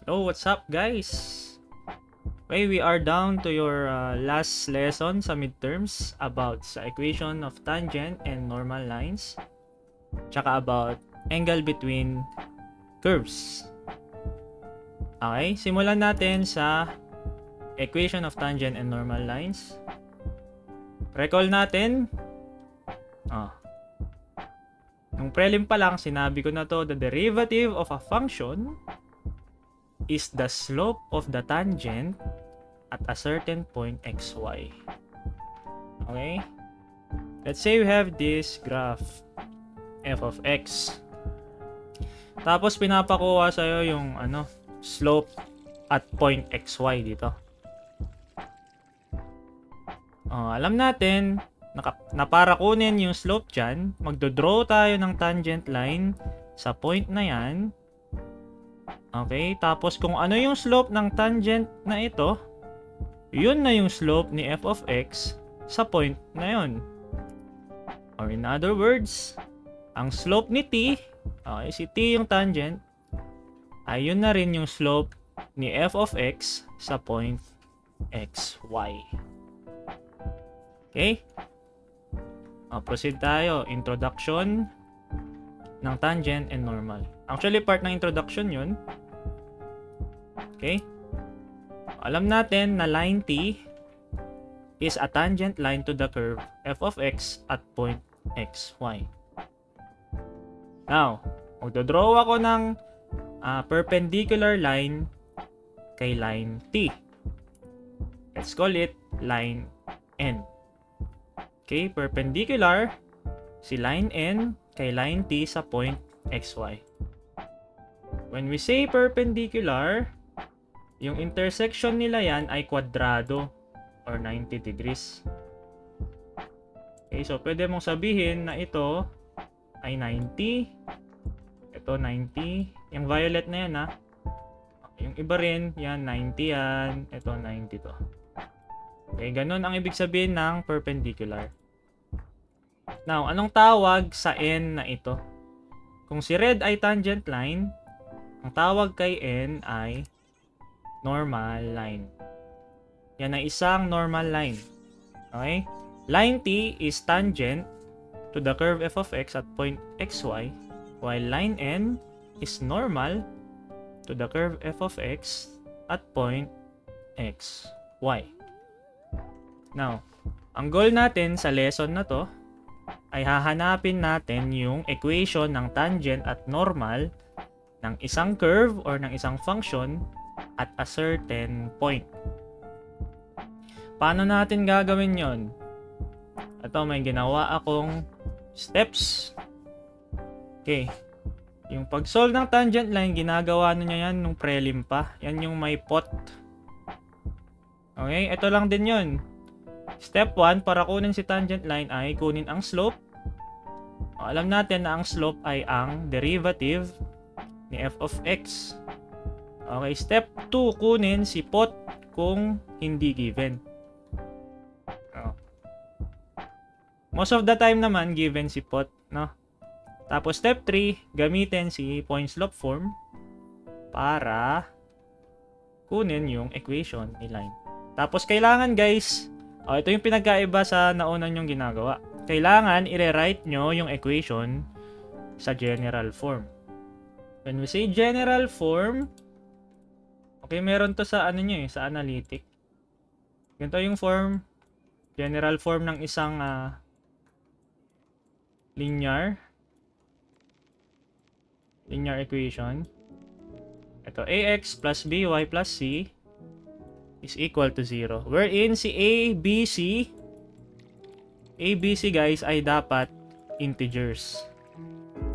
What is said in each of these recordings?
Oh, what's up guys? Okay, we are down to your last lesson sa midterms about sa equation of tangent and normal lines. Tsaka about angle between curves. Okay, simulan natin sa equation of tangent and normal lines. Recall natin. Nung prelim pa lang, sinabi ko na to, the derivative of a function is the slope of the tangent at a certain point xy. Okay? Let's say we have this graph f of x. Tapos pinapakuha sa'yo yung slope at point xy dito. Alam natin na para kunin yung slope dyan, magdodraw tayo ng tangent line sa point na yan. Okay, tapos kung ano yung slope ng tangent na ito, yun na yung slope ni f of x sa point na yun. Or in other words, ang slope ni t, okay, si t yung tangent, ay yun na rin yung slope ni f of x sa point xy. Okay? Proceed tayo. Introduction ng tangent and normal. Actually, part ng introduction yun. Okay? Alam natin na line T is a tangent line to the curve f of x at point xy. Now, magdodraw ako ng perpendicular line kay line T. Let's call it line N. Okay, perpendicular si line N kay line T sa point xy. When we say perpendicular, yung intersection nila yan ay kwadrado or 90 degrees. Okay, so pwede mong sabihin na ito ay 90, ito 90, yung violet na yan yung iba rin, yan 90 yan, ito 90 to. Okay, ganun ang ibig sabihin ng perpendicular. Now, anong tawag sa N na ito? Kung si red ay tangent line, ang tawag kay N ay normal line. Yan ay isang normal line. Okay? Line T is tangent to the curve f of x at point xy, while line N is normal to the curve f of x at point xy. Now, ang goal natin sa lesson na to ay hahanapin natin yung equation ng tangent at normal ng isang curve or ng isang function at a certain point. Paano natin gagawin yon? Ito, may ginawa akong steps. Okay. Yung pag-solve ng tangent line, ginagawa niya yan nung prelim pa. Yan yung may pot. Okay, ito lang din yon. Step 1, para kunin si tangent line ay kunin ang slope. Alam natin na ang slope ay ang derivative ni f of x. Okay, step 2, kunin si pot kung hindi given. Most of the time naman, given si pot, no? Tapos step 3, gamitin si point slope form para kunin yung equation ni line. Tapos kailangan guys, ito yung pinagkaiba sa nauna nyong ginagawa. Kailangan i-rewrite nyo yung equation sa general form. When we say general form, okay, meron to sa sa analytic. Ganito yung form, general form ng isang linear equation. Ito, ax plus by plus c is equal to 0. Wherein si ABC guys ay dapat integers.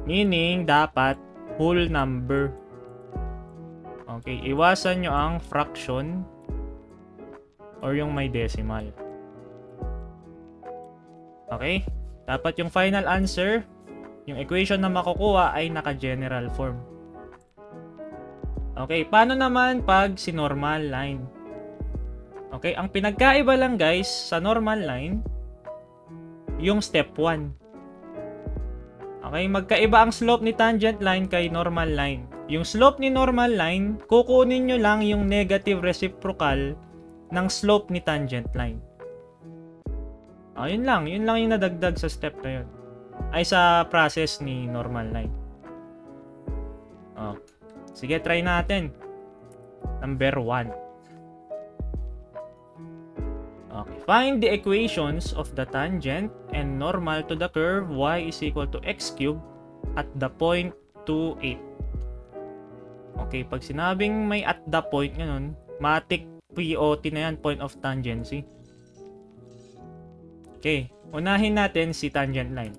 Meaning, dapat whole number. Okay, iwasan nyo ang fraction or yung may decimal. Okay? Dapat yung final answer, yung equation na makukuha ay naka-general form. Okay, paano naman pag si normal line? Okay, ang pinagkaiba lang guys sa normal line, yung step 1. Okay, magkaiba ang slope ni tangent line kay normal line. yung slope ni normal line, kukunin nyo lang yung negative reciprocal ng slope ni tangent line. Yun lang yung nadagdag sa step na yun. Ay sa process ni normal line. Sige, try natin. Number 1. Okay, find the equations of the tangent and normal to the curve y is equal to x cubed at the point 2, 8. Okay, pag sinabing may at the point, ganun, matik POT na yan, point of tangency. Okay, unahin natin si tangent line.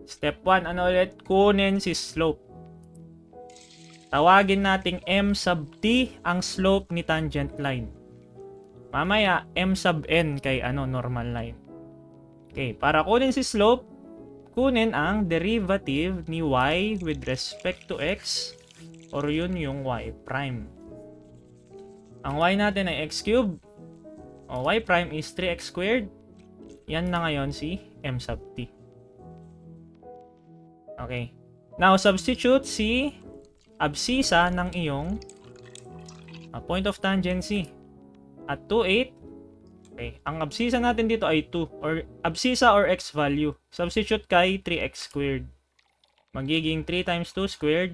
Step 1, ano ulit? Kunin si slope. Tawagin nating m sub t ang slope ni tangent line. Mamaya, m sub n kay normal line. Okay, para kunin si slope, kunin ang derivative ni y with respect to x or yun yung y prime. Ang y natin ay x cubed. Y prime is 3x squared. Yan na ngayon si m sub t. Okay. Now, substitute si abscissa ng iyong point of tangency. At 2, 8. Okay. Ang abscissa natin dito ay 2. Or abscissa or x value. Substitute kay 3x squared. Magiging 3 times 2 squared.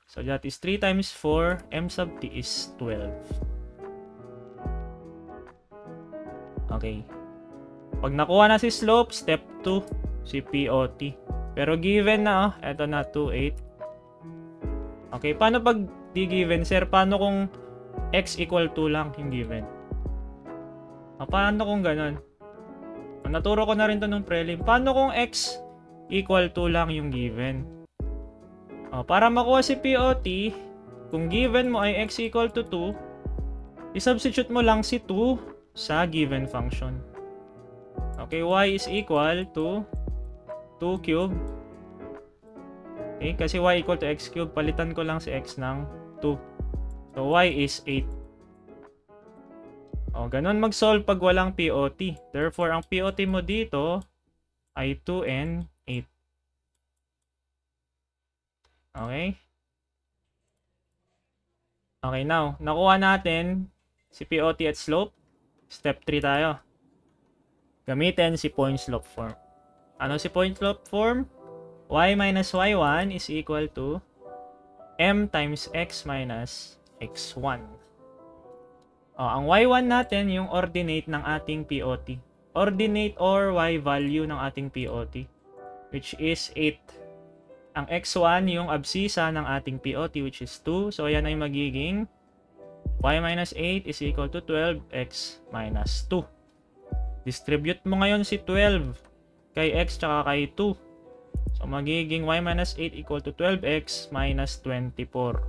So, that is 3 times 4. M sub t is 12. Okay. Pag nakuha na si slope, step 2, si POT. Pero given na, eto na, 2, 8. Okay, paano pag di given, sir? Paano kung x equal 2 lang yung given? Paano kung ganun? Naturo ko na rin to nung prelim. Paano kung x equal 2 lang yung given? Para makuha si POT, kung given mo ay x equal to 2, isubstitute mo lang si 2 sa given function. Okay, y is equal to 2 cube. Okay, kasi y equal to x cube, palitan ko lang si x ng 2. So, y is 8. Ganun mag-solve pag walang POT. Therefore, ang POT mo dito ay 2 and 8. Okay? Okay, now, nakuha natin si POT at slope. Step 3 tayo. Gamitin si point slope form. Ano si point slope form? Y minus y1 is equal to m times x minus x1. Ang y1 natin yung ordinate ng ating POT. Ordinate or y value ng ating POT, which is 8. Ang x1 yung abscissa ng ating POT, which is 2. So, yan ay magiging y minus 8 is equal to 12x minus 2. Distribute mo ngayon si 12 kay x tsaka kay 2. So, magiging y minus 8 equal to 12x minus 24.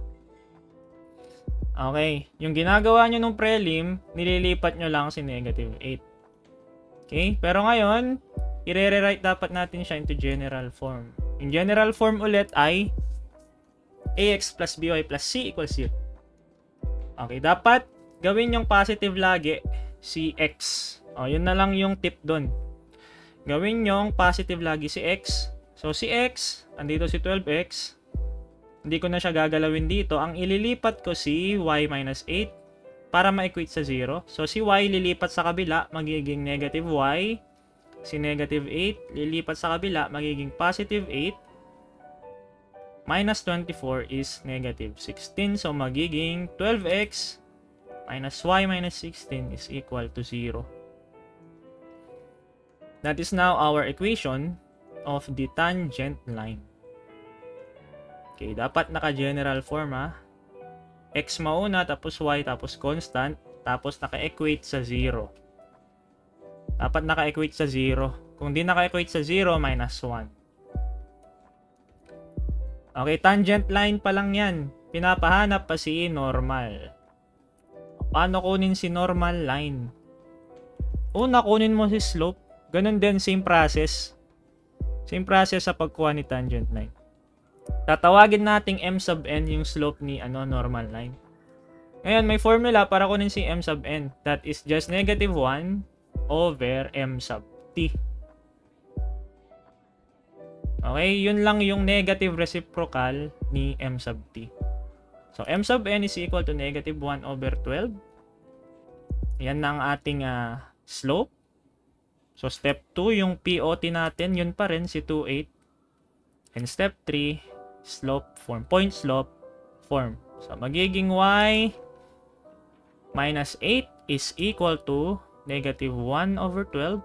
Okay. Yung ginagawa nyo nung prelim, nililipat nyo lang si negative 8. Okay. Pero ngayon, i-rewrite dapat natin siya into general form. Yung general form ulit ay ax plus by plus c equals 0. Okay. Dapat gawin yung positive lagi si x. Yun na lang yung tip doon. Gawin yung positive lagi si x. So, si x, andito si 12x. Hindi ko na siya gagalawin dito. Ang ililipat ko si y minus 8 para ma-equate sa 0. So, si y lilipat sa kabila, magiging negative y. Si negative 8, lilipat sa kabila, magiging positive 8. Minus 24 is negative 16. So, magiging 12x minus y minus 16 is equal to 0. That is now our equation of the tangent line. Okay, dapat naka-general form X mauna, tapos y, tapos constant, tapos naka-equate sa 0. Dapat naka-equate sa 0. Kung di naka-equate sa 0, minus 1. Okay, tangent line pa lang yan. Pinapahanap pa si normal. Paano kunin si normal line? Una, kunin mo si slope. Ganun din, same process. Same process sa pagkuha ni tangent line. Tatawagin nating m sub n yung slope ni normal line. Ngayon, may formula para kunin si m sub n. That is just negative 1 over m sub t. Okay, yun lang yung negative reciprocal ni m sub t. So, m sub n is equal to negative 1 over 12. Yan na ang ating slope. So, step 2, yung POT natin, yun pa rin si 2, 8. And step 3, slope form, point slope form. So, magiging y minus 8 is equal to negative 1 over 12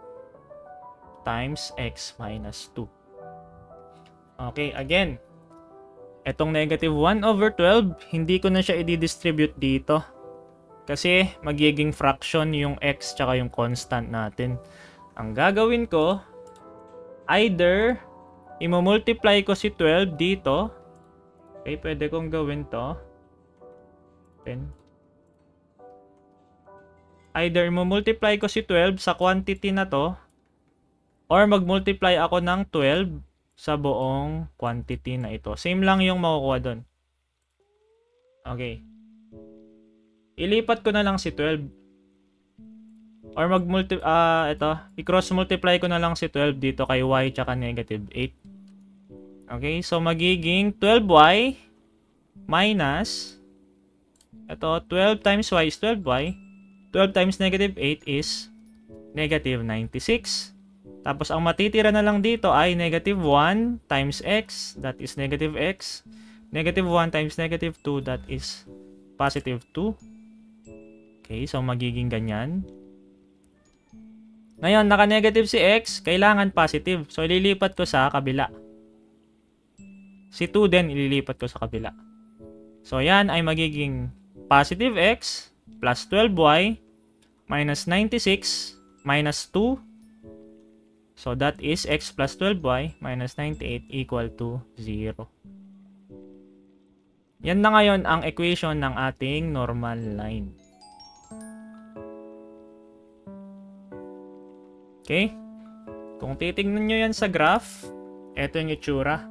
times x minus 2. Okay, again, etong negative 1 over 12, hindi ko na siya i-distribute dito. Kasi magiging fraction yung x tsaka yung constant natin. Ang gagawin ko, either i-multiply ko si 12 dito. Okay, pwede kong gawin to. Either i-multiply ko si 12 sa quantity na to, or mag-multiply ako ng 12 sa buong quantity na ito. Same lang yung makukuha doon. Okay. Ilipat ko na lang si 12. Or i-cross multiply ko na lang si 12 dito kay y tsaka negative 8. Okay, so magiging 12y minus 12 times y is 12y. 12 times negative 8 is negative 96. Tapos ang matitira na lang dito ay negative 1 times x, that is negative x. Negative 1 times negative 2, that is positive 2. Okay, so magiging ganyan. Ngayon, naka-negative si x, kailangan positive. So, ililipat ko sa kabila. Si 2 din, ililipat ko sa kabila. So, yan ay magiging positive x plus 12y minus 96 minus 2. So, that is x plus 12y minus 98 equal to 0. Yan na ngayon ang equation ng ating normal line. Okay? Kung titingnan nyo yan sa graph, ito yung itsura.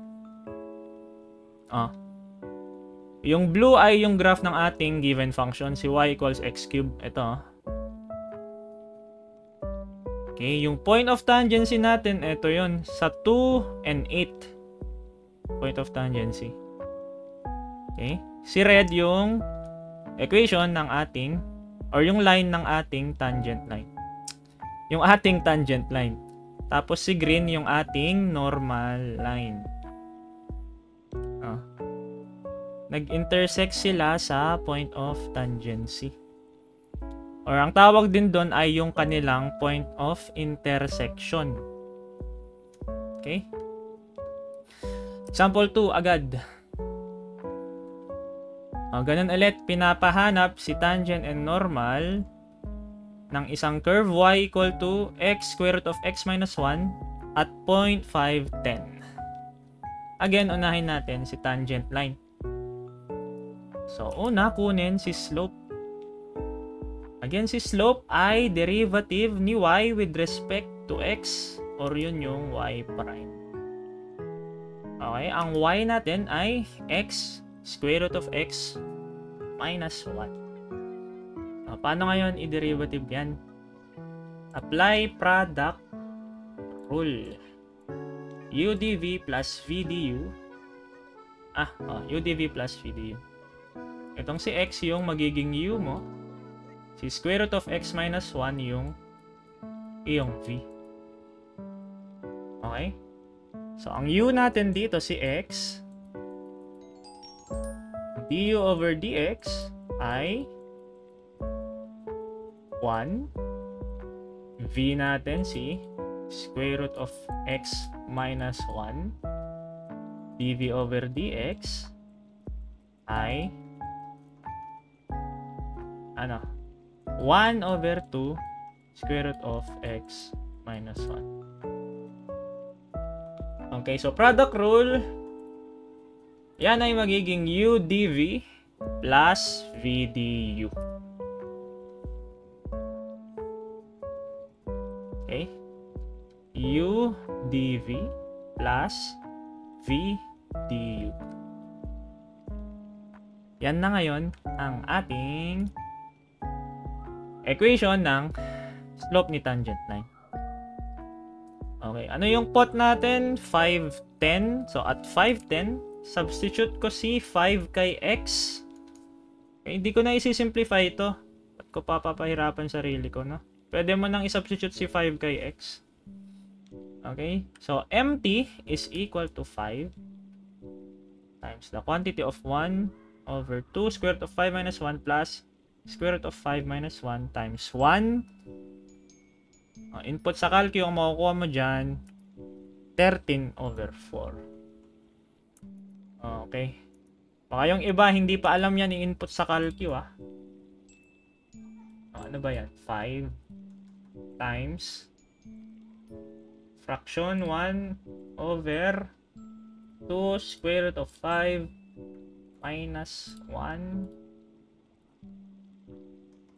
Yung blue ay yung graph ng ating given function, si y equals x cubed. Ito. Okay, yung point of tangency natin, ito yun. Sa 2 and 8. Point of tangency. Okay? Si red yung equation ng ating, or yung line ng ating tangent line. Yung ating tangent line. Tapos si green yung ating normal line. Nag-intersect sila sa point of tangency. Or ang tawag din doon ay yung kanilang point of intersection. Okay? Example 2 agad. Ganun ulit, pinapahanap si tangent and normal ng isang curve y equal to x square root of x minus 1 at point 5, 10. Again, unahin natin si tangent line. So, una, kunin si slope. Again, si slope ay derivative ni y with respect to x, or yun yung y prime. Okay, ang y natin ay x square root of x minus 1. Paano ngayon i-derivative yan? Apply product rule. u dv plus v du. u dv plus v du. Itong si x yung magiging u mo. Si square root of x minus 1 yung v. Okay? So, ang u natin dito si x. Du over dx ay 1. V natin si square root of x minus 1. dv over dx ay 1 over 2 square root of x minus 1. Okay, so product rule, yan ay magiging u dv plus v du. Okay, u dv plus v du. Yan na ngayon ang ating equation ng slope ni tangent line. Okay, ano yung pot natin? 5, 10. So, at 5, 10, substitute ko si 5 kay x. Okay, hindi ko na isi-simplify ito. Ba't ko papapahirapan sarili ko, no? Pwede mo nang i-substitute si 5 kay x. Okay, so empty is equal to 5 times the quantity of 1 over 2 square root of 5 minus 1 plus square root of 5 minus 1 times 1. Input sa calcu, ang makukuha mo dyan, 13 over 4. Okay. Baka yung iba, hindi pa alam yan i-input sa calcu, ah. Ano ba yan? 5 times fraction 1 over 2 square root of 5 minus 1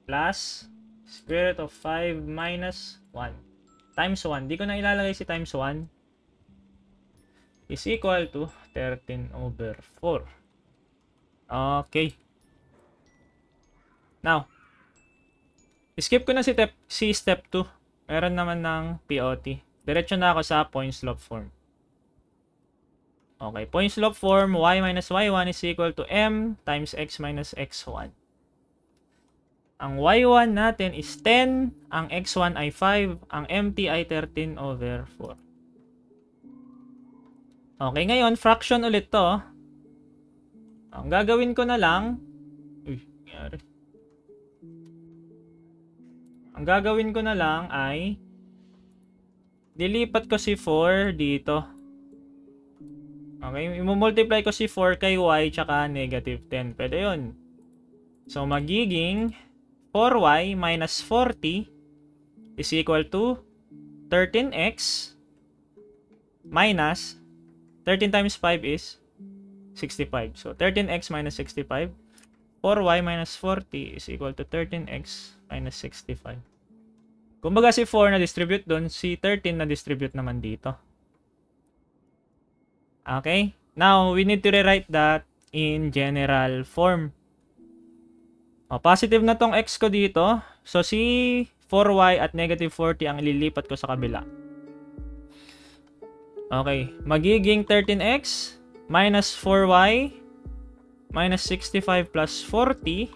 plus square root of 5 minus 1 times 1. Di ko na ilalagay si times 1. Is equal to 13 over 4. Okay. Now, skip ko na si step 2. Meron naman ng POT. Diretso na ako sa point slope form. Okay, point slope form, y minus y1 is equal to m times x minus x1. Ang y1 natin is 10, ang x1 ay 5, ang mt ay 13 over 4. Okay, ngayon, fraction ulit to. Ang gagawin ko na lang, ang gagawin ko na lang ay, dilipat ko si 4 dito. Okay, i-multiply ko si 4 kay y tsaka negative 10. Pwede yun. So, magiging 4y minus 40 is equal to 13x minus 13 times 5 is 65. So, 13x minus 65. 4y minus 40 is equal to 13x minus 65. Kumbaga si 4 na distribute doon, si 13 na distribute naman dito. Okay? Now, we need to rewrite that in general form. Positive na tong x ko dito. So, si 4y at negative 40 ang ililipat ko sa kabila. Okay. Magiging 13x minus 4y minus 65 plus 40.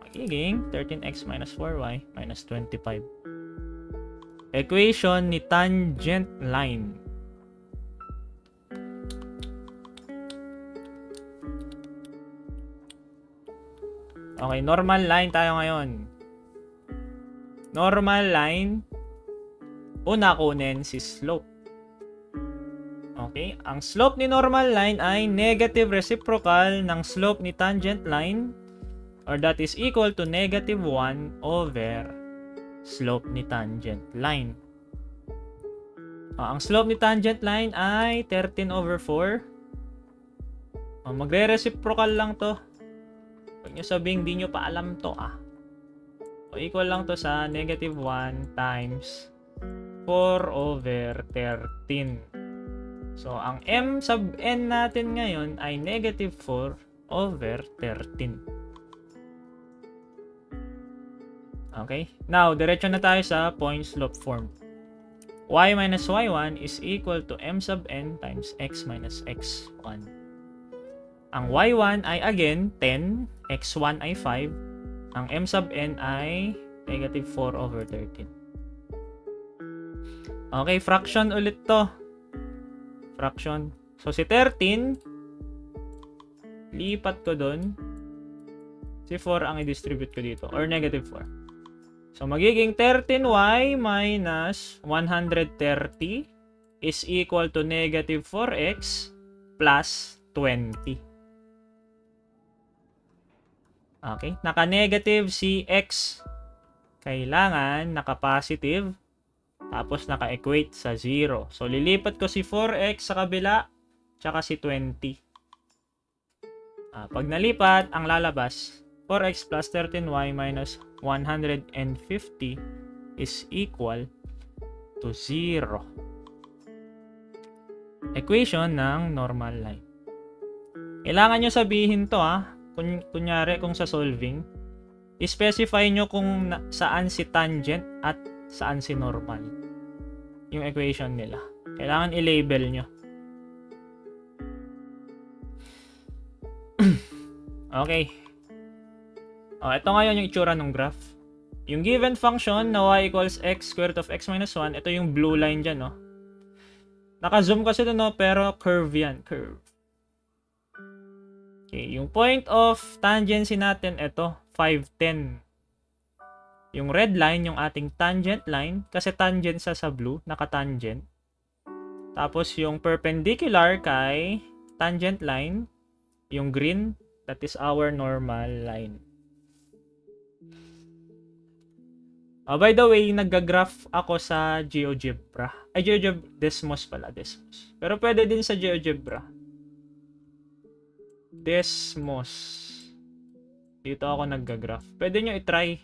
Magiging 13x minus 4y minus 25. Equation ni tangent line. Okay, normal line tayo ngayon. Normal line, una kunin si slope. Okay, ang slope ni normal line ay negative reciprocal ng slope ni tangent line, or that is equal to negative 1 over slope ni tangent line. Ang slope ni tangent line ay 13 over 4. Magre-reciprocal lang to. Huwag nyo sabing di nyo pa alam to, ah. So, equal lang to sa negative 1 times 4 over 13. So, ang m sub n natin ngayon ay negative 4 over 13. Okay? Now, diretso na tayo sa point slope form. Y minus y1 is equal to m sub n times x minus x1. Ang y1 ay again 10, x1 ay 5, ang m sub n ay negative 4 over 13. Okay, fraction ulit to. Fraction. So, si 13, lipat ko dun. Si 4 ang i-distribute ko dito, or negative 4. So, magiging 13y minus 130 is equal to negative 4x plus 20. Okay, naka-negative si x. Kailangan naka-positive. Tapos naka-equate sa 0. So, lilipat ko si 4x sa kabila, tsaka si 20. Pag nalipat, ang lalabas, 4x plus 13y minus 150 is equal to 0. Equation ng normal line. Kailangan nyo sabihin to, kunyari kung sa solving, specify nyo kung saan si tangent at saan si normal. yung equation nila. Kailangan i-label nyo. Okay. Ito ngayon yung itsura ng graph. Yung given function na y equals x square root of x minus 1, ito yung blue line dyan, no? Naka-zoom kasi ito, no? Pero curve yan. Curve. Okay. Yung point of tangency natin, ito, 510. Yung red line, yung ating tangent line, kasi tangent sa blue, naka-tangent. Tapos yung perpendicular kay tangent line, yung green, that is our normal line. By the way, nag-graph ako sa GeoGebra. Ay, GeoGebra, Desmos pala, Desmos. Pero pwede din sa GeoGebra. Desmos. Dito ako nag-graph. Pwede nyo i-try.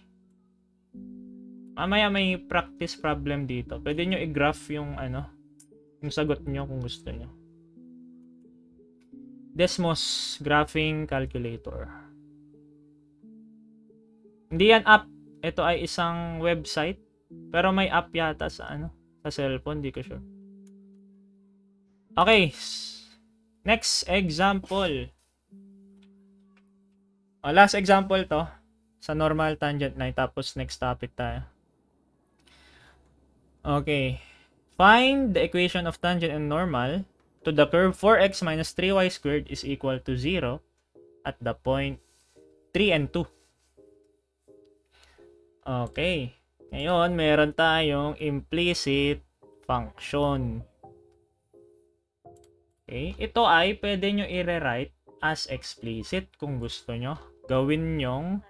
Mamaya may practice problem dito. Pwede nyo i-graph yung yung sagot nyo kung gusto nyo. Desmos Graphing Calculator. Hindi yan app. Ito ay isang website. Pero may app yata sa sa cellphone. Di ko sure. Okay. Next example. Last example to. Sa normal tangent line. Tapos next topic tayo. Okay. Find the equation of tangent and normal to the curve 4x minus 3y squared is equal to 0 at the point 3 and 2. Okay. Ngayon, meron tayong implicit function. Okay. Ito ay pwede nyo i-rewrite as explicit kung gusto nyo. Gawin nyong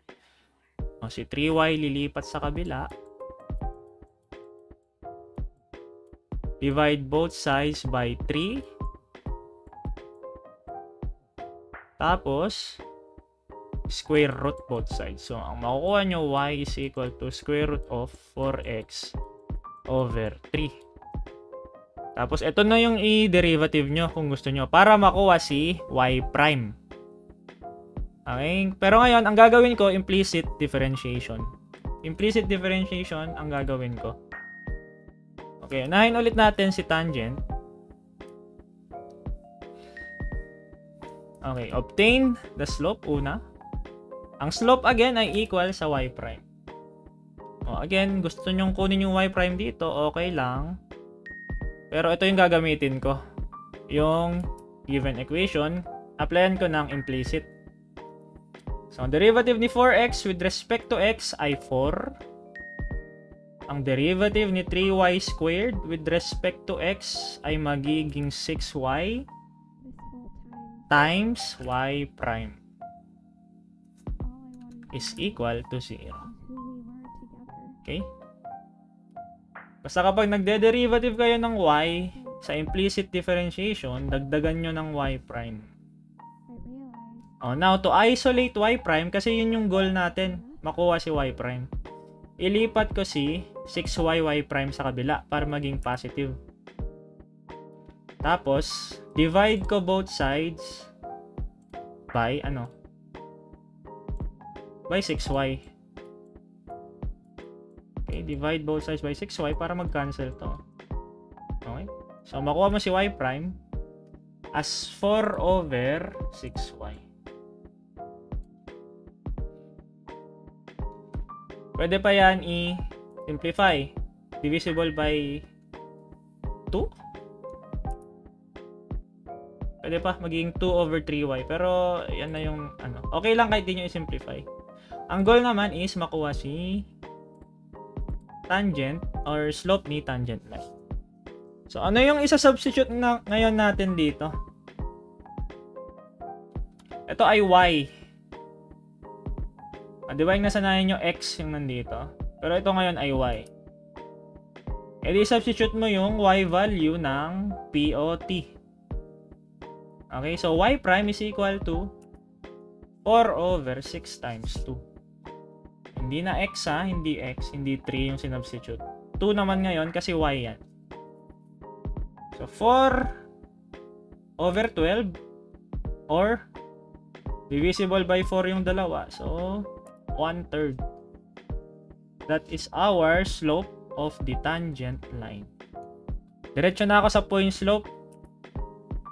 si 3y lilipat sa kabila. Divide both sides by 3. Tapos, square root both sides. So, ang makukuha nyo, y is equal to square root of 4x over 3. Tapos, ito na yung i-derivative nyo kung gusto nyo para makuha si y prime. Okay? Pero ngayon, ang gagawin ko, implicit differentiation. Implicit differentiation ang gagawin ko. Okay, unahin ulit natin si tangent. Okay, obtain the slope una. Ang slope again ay equal sa y prime. Again, gusto nyong kunin yung y prime dito, okay lang. Pero ito yung gagamitin ko. Yung given equation, applyan ko ng implicit. So, ang derivative ni 4x with respect to x ay 4. Ang derivative ni 3y squared with respect to x ay magiging 6y times y prime is equal to 0. Okay? Basta kapag nagde-derivative kayo ng y sa implicit differentiation, dagdagan nyo ng y prime. Now, to isolate y prime, kasi yun yung goal natin, makuha si y prime. Ilipat ko si 6y prime sa kabila para maging positive. Tapos, divide ko both sides by by 6y. Okay, divide both sides by 6y para mag-cancel to. Okay? So, makuha mo si y prime as 4 over 6y. Pwede pa yan i-simplify. Divisible by 2. Pwede pa magiging 2 over 3y. Pero yan na yung okay lang kahit di nyo i-simplify. Ang goal naman is makuha si tangent or slope ni tangent line. So ano yung isa-substitute na ngayon natin dito? Ito ay y. Di ba yung nasanayan nyo x yung nandito? Pero ito ngayon ay y. E di substitute mo yung y value ng POT. Okay, so y prime is equal to 4 over 6 times 2. Hindi na x hindi x, hindi 3 yung sinubstitute. 2 naman ngayon kasi y yan. So 4 over 12 or divisible by 4 yung dalawa. So 1/3. That is our slope of the tangent line. Diretso na ako sa point slope.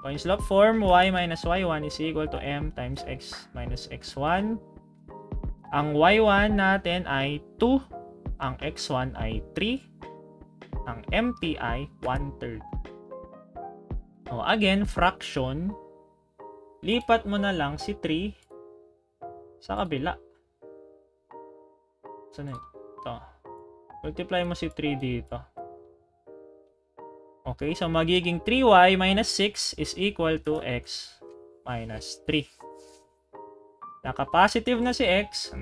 Point slope form, y minus y1 is equal to m times x minus x1. Ang y1 natin ay 2. Ang x1 ay 3. Ang mt ay 1/3. O, again, fraction. Lipat mo na lang si 3 sa kabila. Saan na ito? Multiply mo si 3 dito. Okay, so magiging 3y minus 6 is equal to x minus 3. Naka-positive na si x.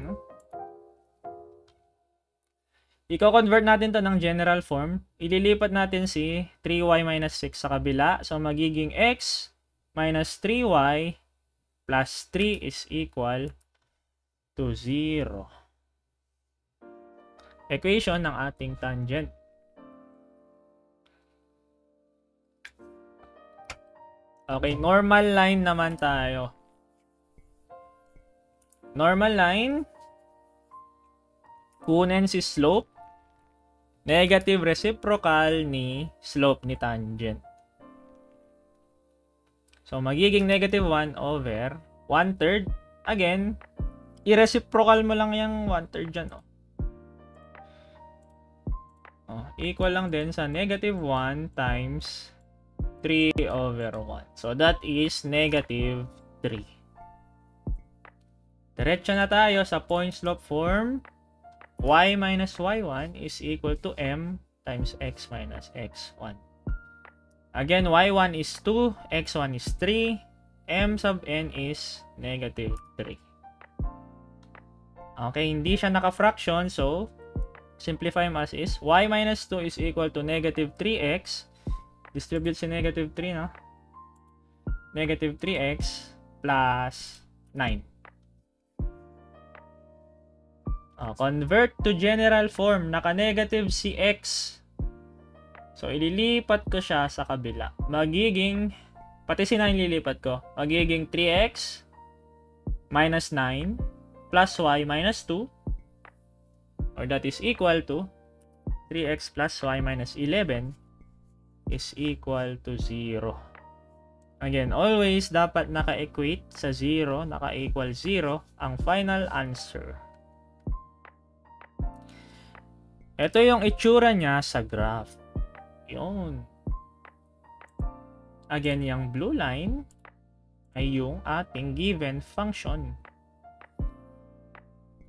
I-convert natin to ng general form. Ililipat natin si 3y minus 6 sa kabila. So magiging x minus 3y plus 3 is equal to 0. Equation ng ating tangent. Okay, normal line naman tayo. Normal line. Kunin si slope. Negative reciprocal ni slope ni tangent. So, magiging negative 1 over 1/3. Again, i-reciprocal mo lang yung 1/3 dyan. Equal lang din sa negative 1 times 3 over 1. So, that is negative 3. Diretso na tayo sa point slope form. Y minus y1 is equal to m times x minus x1. Again, y1 is 2, x1 is 3, m sub n is negative 3. Okay, hindi siya naka-fraction, so simplify mo as is. Y minus 2 is equal to negative 3x. Distribute si negative 3, no? Negative 3x plus 9. Convert to general form. Naka-negative si x. So, ililipat ko siya sa kabila. Magiging, pati si 9 lilipat ko. Magiging 3x minus 9 plus y minus 2. Or that is equal to 3x plus y minus 11 is equal to 0. Again, always dapat naka-equate sa 0, naka-equal 0 ang final answer. Ito yung itsura niya sa graph. Yun. Again, yung blue line ay yung ating given function.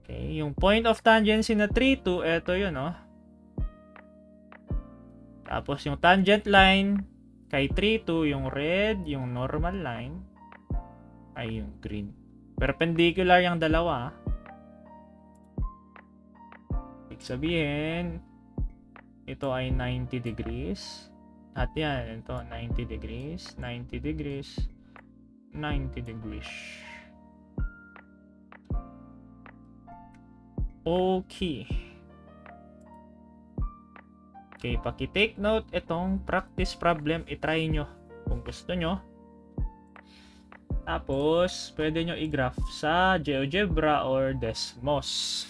Okay, yung point of tangency na 3, 2, ito yun, oh. Tapos yung tangent line kay 3, 2, yung red, yung normal line ay yung green. Perpendicular yung dalawa. Ibig sabihin, ito ay 90 degrees. At yan, ito 90 degrees, 90 degrees, 90 degrees. Okay. Okay, paki-take note itong practice problem, i-try nyo kung gusto nyo. Tapos, pwede nyo i-graph sa GeoGebra or Desmos.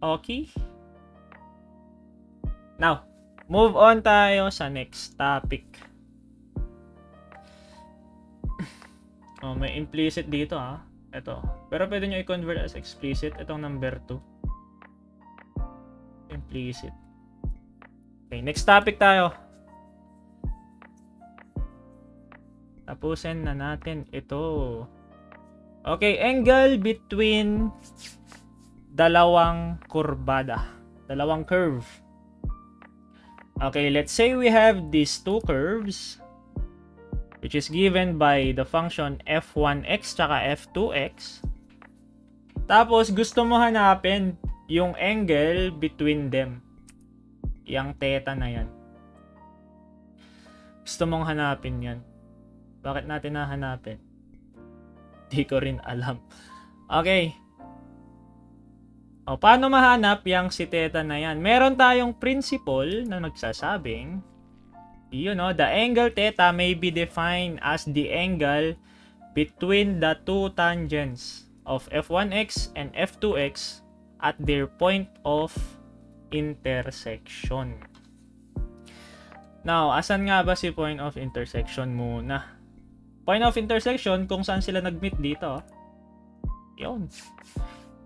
Okay. Now, move on tayo sa next topic. May implicit dito, ha. Ito. Pero pwede nyo i-convert as explicit. Itong number 2. Implicit. Okay, next topic tayo. Tapusin na natin ito. Okay, angle between dalawang kurbada. Dalawang curve. Okay, let's say we have these two curves which is given by the function f1x tsaka f2x. Tapos gusto mo hanapin yung angle between them. Yang theta na yan. Gusto mong hanapin yan. Bakit natin nahanapin? Di ko rin alam. Okay. O, paano mahanap yung si theta na yan? Meron tayong principle na nagsasabing, the angle theta may be defined as the angle between the two tangents of f1x and f2x at their point of intersection. Now, asan nga ba si point of intersection muna? Point of intersection, kung saan sila nag-meet dito. Yun.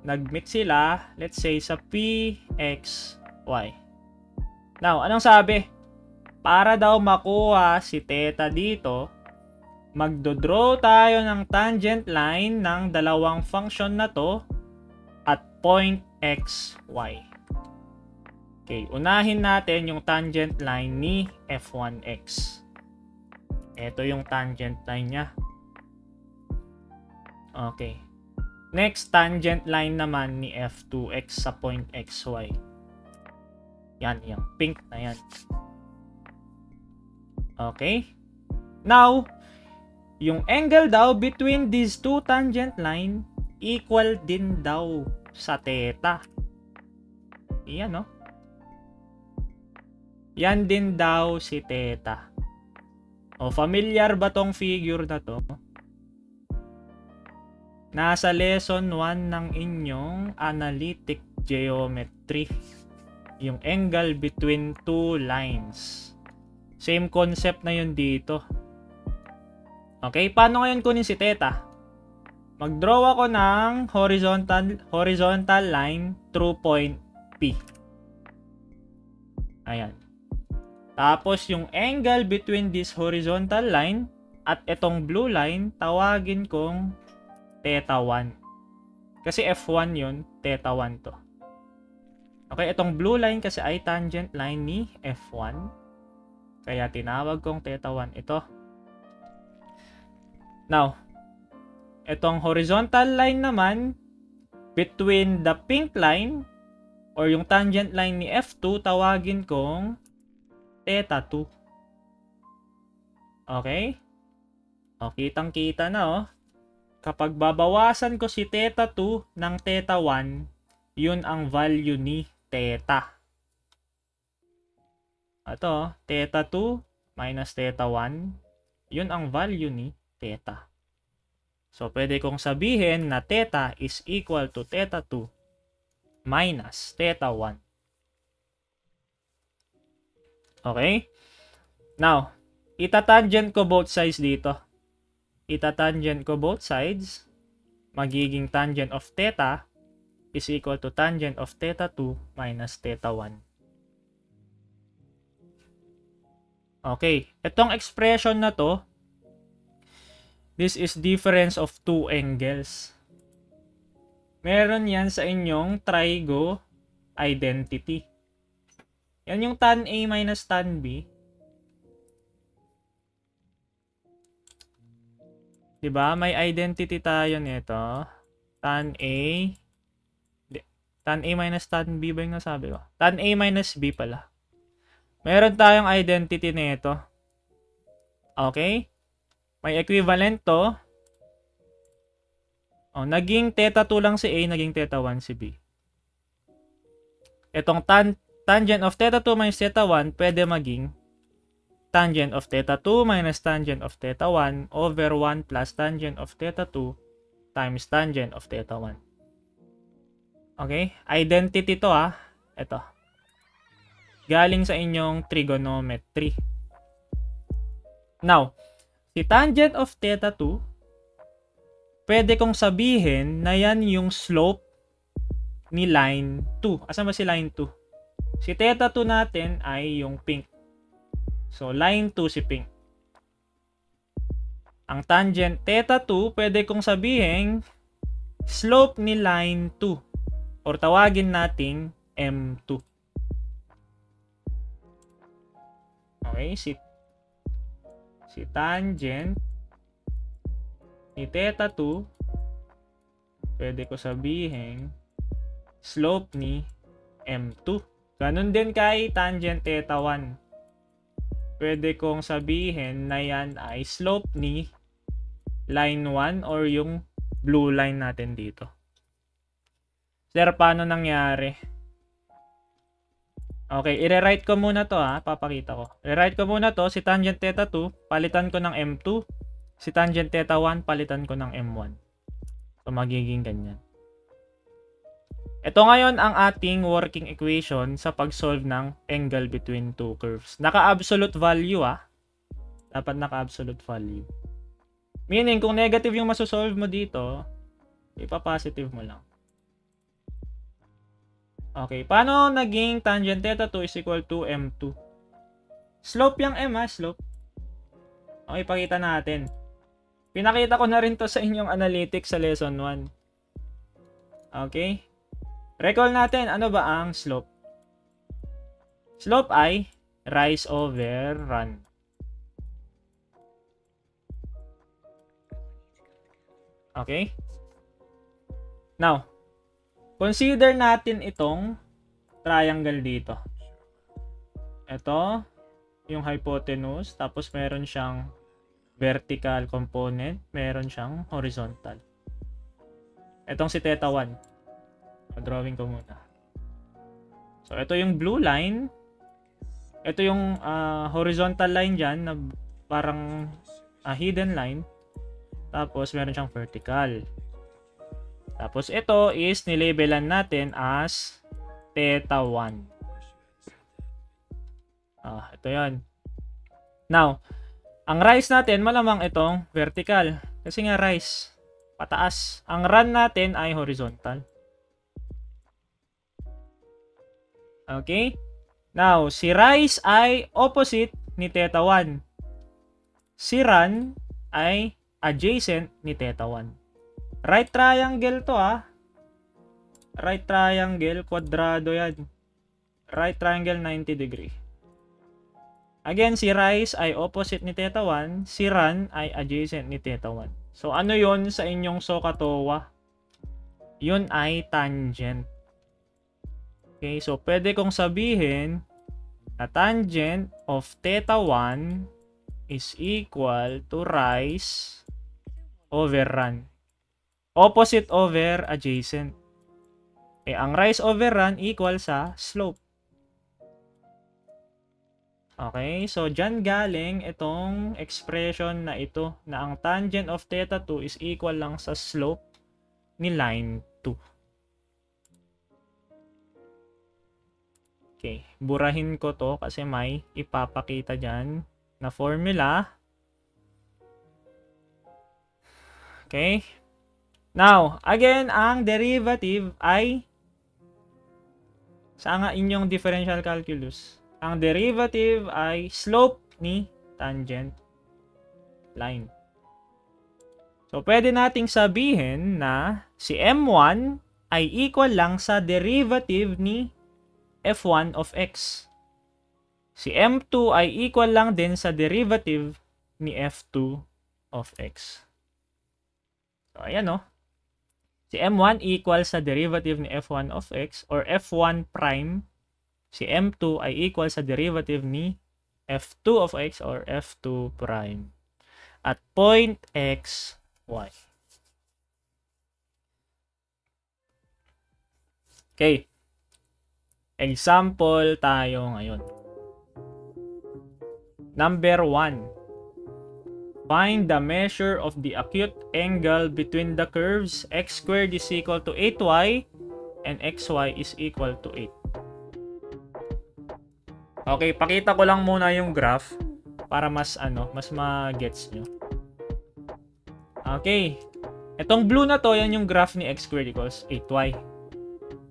Nag-meet sila, let's say, sa PXY. Now, anong sabi? Para daw makuha si theta dito, magdodraw tayo ng tangent line ng dalawang function na to at point XY. Okay, unahin natin yung tangent line ni f1x. Ito yung tangent line niya. Okay. Next, tangent line naman ni f2x sa point xy. Yan, yung pink na yan. Okay. Now, yung angle daw between these two tangent line equal din daw sa theta. Yan, no? Yan din daw si theta. O, familiar ba tong figure na to? Nasa lesson 1 ng inyong analytic geometry. Yung angle between two lines. Same concept na yun dito. Okay, paano ngayon kunin si theta? Mag-draw ako ng horizontal line through point P. Ayan. Tapos yung angle between this horizontal line at itong blue line, tawagin kong theta 1. Kasi F1 yun, theta 1 to. Okay, itong blue line kasi ay tangent line ni F1. Kaya tinawag kong theta 1 ito. Now, itong horizontal line naman between the pink line or yung tangent line ni F2, tawagin kong theta 2. Okay? O, kitang-kita na, oh. Kapag babawasan ko si theta 2 ng theta 1, yun ang value ni theta. Ito, theta 2 minus theta 1, yun ang value ni theta. So, pwede kong sabihin na theta is equal to theta 2 minus theta 1. Okay? Now, itatangent ko both sides dito. Itatangent ko both sides. Magiging tangent of theta is equal to tangent of theta 2 minus theta 1. Okay. Itong expression na to, this is difference of two angles. Meron yan sa inyong trigo identity. Yan yung tan A minus tan B. Diba? May identity tayo nito. Tan A. Tan A minus tan B ba yung nasabi ko? Tan A minus B pala. Meron tayong identity nito. Okay? May equivalent to. Oh, naging theta 2 lang si A, naging theta 1 si B. Itong tangent of theta 2 minus theta 1 pwede maging tangent of theta 2 minus tangent of theta 1 over 1 plus tangent of theta 2 times tangent of theta 1. Okay? Identity to, ah. Ito. Galing sa inyong trigonometry. Now, si tangent of theta 2, pwede kong sabihin na yan yung slope ni line 2. Asan ba si line 2? Si theta 2 natin ay yung pink. So, line 2 si pink. Ang tangent theta 2, pwede kong sabihin slope ni line 2. Or tawagin nating M2. Okay, si tangent ni theta 2, pwede ko sabihin slope ni M2. Ganun din kay tangent theta 1. Pwede kong sabihin na yan ay slope ni line 1 or yung blue line natin dito. Sir, paano nangyari? Okay, i-rewrite ko muna to, ha. Papakita ko. I-rewrite ko muna to. Si tangent theta 2, palitan ko ng M2. Si tangent theta 1, palitan ko ng M1. So, magiging ganyan. Ito ngayon ang ating working equation sa pag-solve ng angle between two curves. Naka-absolute value Dapat naka-absolute value. Meaning, kung negative yung masosolve mo dito, ipa-positive mo lang. Okay, paano naging tangent theta 2 is equal to M2? Slope yung M slope. Okay, pakita natin. Pinakita ko na rin to sa inyong analytics sa lesson 1. Okay? Recall natin, ano ba ang slope? Slope ay rise over run. Okay? Now, consider natin itong triangle dito. Ito, yung hypotenuse, tapos meron siyang vertical component, meron siyang horizontal. Itong si theta 1. Drawing ko muna. So, ito yung blue line. Ito yung horizontal line dyan na parang hidden line. Tapos, meron siyang vertical. Tapos, ito is nilabelan natin as theta 1. Ito yan. Now, ang rise natin, malamang itong vertical. Kasi nga rise, pataas. Ang run natin ay horizontal. Okay? Now, si rise ay opposite ni theta 1. Si run ay adjacent ni theta 1. Right triangle to Right triangle, kwadrado yan. Right triangle 90 degree. Again, si rise ay opposite ni theta 1. Si run ay adjacent ni theta 1. So, ano yon sa inyong SOHCAHTOA? Yun ay tangent. Okay, so pwede kong sabihin na tangent of theta 1 is equal to rise over run. Opposite over adjacent. Ang rise over run equal sa slope. Okay, so dyan galing itong expression na ito na ang tangent of theta 2 is equal lang sa slope ni line 2. Okay, burahin ko to kasi may ipapakita dyan na formula. Okay. Now, again, ang derivative ay sa nga inyong differential calculus. Ang derivative ay slope ni tangent line. So, pwede nating sabihin na si M1 ay equal lang sa derivative ni f1 of x. Si M2 ay equal lang din sa derivative ni f2 of x. So, ayan Si M1 equal sa derivative ni f1 of x or f1 prime. Si M2 ay equal sa derivative ni f2 of x or f2 prime. At point x, y. Okay. Example tayo ngayon. Number 1. Find the measure of the acute angle between the curves x squared is equal to 8y and xy is equal to 8. Okay, pakita ko lang muna yung graph para mas ma-gets nyo. Okay. Itong blue na to, yan yung graph ni x squared equals 8y.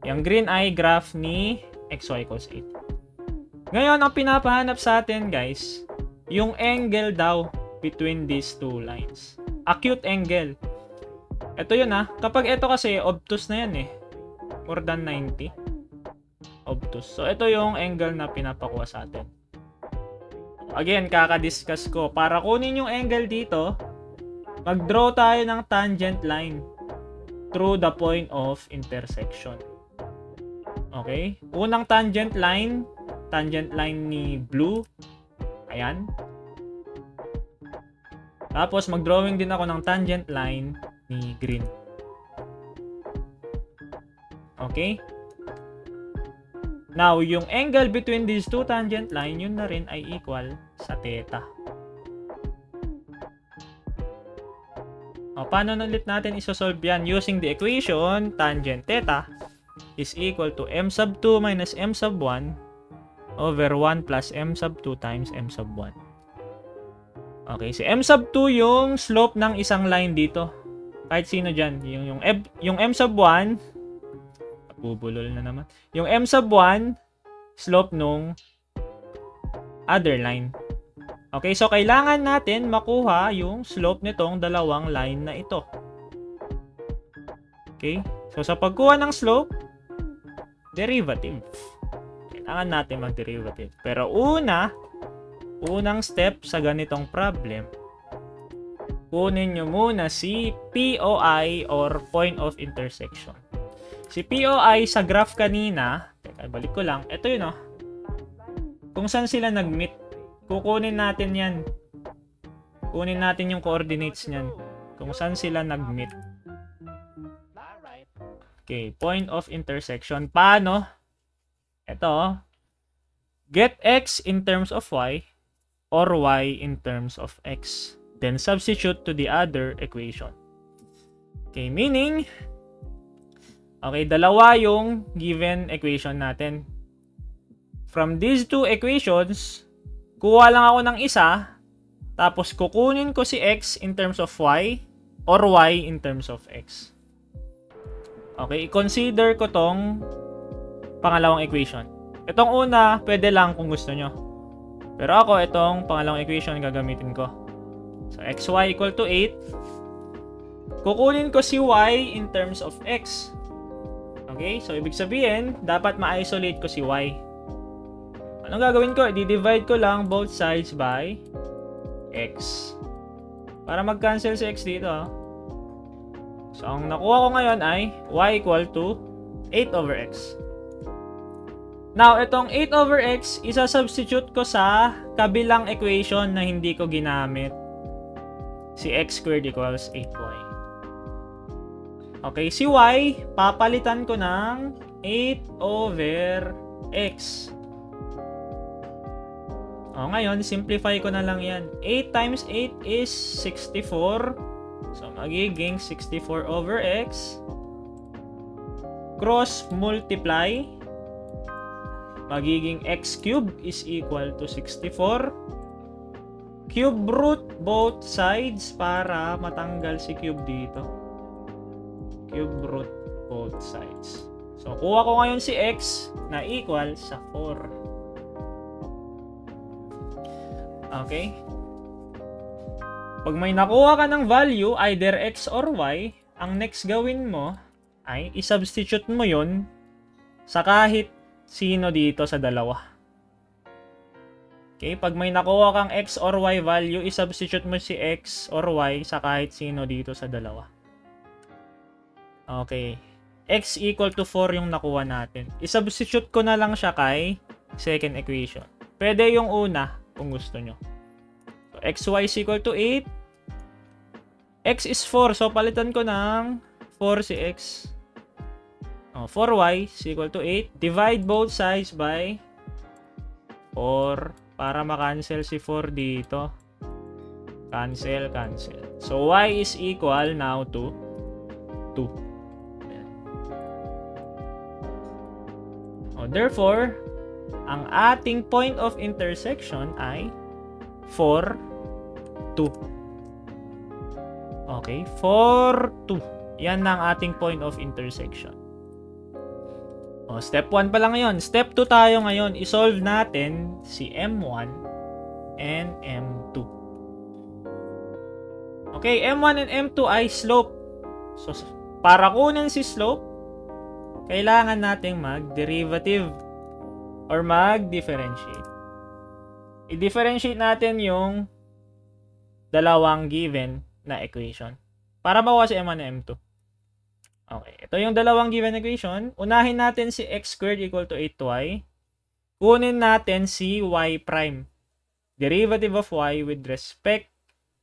Yung green ay graph ni xy equals 8. Ngayon, ang pinapahanap sa atin, guys, yung angle daw between these two lines. Acute angle. Ito yun Kapag ito kasi, obtuse na yan More than 90. Obtuse. So, ito yung angle na pinapakuha sa atin. Again, kakadiscuss ko. Para kunin yung angle dito, mag-draw tayo ng tangent line through the point of intersection. Okay? Unang tangent line ni blue. Ayan. Tapos, mag-drawing din ako ng tangent line ni green. Okay? Now, yung angle between these two tangent line, yun na rin ay equal sa theta. Paano ulit natin isosolve yan? Using the equation, tangent theta is equal to m sub 2 minus m sub 1 over 1 plus m sub 2 times m sub 1. Okay, si m sub 2 yung slope ng isang line dito. Kahit sino dyan. Yung m sub 1, bubulol na naman. Yung m sub 1, slope nung other line. Okay, so kailangan natin makuha yung slope nitong dalawang line na ito. Okay, so sa pagkuha ng slope, derivative. Kailangan natin mag-derivative. Pero unang step sa ganitong problem, kunin nyo muna si POI or point of intersection. Si POI sa graph kanina, teka, balik ko lang. Ito yun, oh. Kung saan sila nag-meet, kukunin natin yan. Kunin natin yung coordinates niyan. Kung saan sila nag-meet. Okay, point of intersection. Paano? Ito, get x in terms of y or y in terms of x. Then substitute to the other equation. Okay, meaning, okay, dalawa yung given equation natin. From these two equations, kuha lang ako ng isa, tapos kukunin ko si x in terms of y or y in terms of x. Okay, i-consider ko tong pangalawang equation. Itong una, pwede lang kung gusto nyo. Pero ako, itong pangalawang equation gagamitin ko. So, xy equal to 8. Kukunin ko si y in terms of x. Okay, so ibig sabihin, dapat ma-isolate ko si y. Anong gagawin ko? I-divide ko lang both sides by x. Para mag-cancel si x dito. So, ang nakuha ko ngayon ay y equal to 8 over x. Now, itong 8 over x, isa-substitute ko sa kabilang equation na hindi ko ginamit. Si x squared equals 8y. Okay, si y, papalitan ko ng 8 over x. O, ngayon, simplify ko na lang yan. 8 times 8 is 64. So, magiging 64 over x. Cross multiply. Magiging x cube is equal to 64. Cube root both sides para matanggal si cube dito. Cube root both sides. So, kuha ko ngayon si x na equal sa 4. Okay? Pag may nakuha ka ng value, either x or y, ang next gawin mo ay isubstitute mo yun sa kahit sino dito sa dalawa. Okay, pag may nakuha kang x or y value, isubstitute mo si x or y sa kahit sino dito sa dalawa. Okay, x equal to 4 yung nakuha natin. Isubstitute ko na lang siya kay second equation. Pwede yung una kung gusto nyo. So, xy is equal to 8. X is 4, so palitan ko ng 4 si x. 4y is equal to 8. Divide both sides by 4 para makancel si 4 dito. Cancel, cancel. So, y is equal now to 2. Therefore, ang ating point of intersection ay 4, 2. Okay, 4, 2. Yan ang ating point of intersection. Step 1 pa lang ngayon. Step 2 tayo ngayon. I-solve natin si M1 and M2. Okay, M1 and M2 ay slope. So, para kunin si slope, kailangan nating mag-derivative or mag-differentiate. I-differentiate natin yung dalawang given na equation para makuha si M1 and M2. Okay, ito yung dalawang given equation. Unahin natin si x squared equal to 8y. Kunin natin si y prime. Derivative of y with respect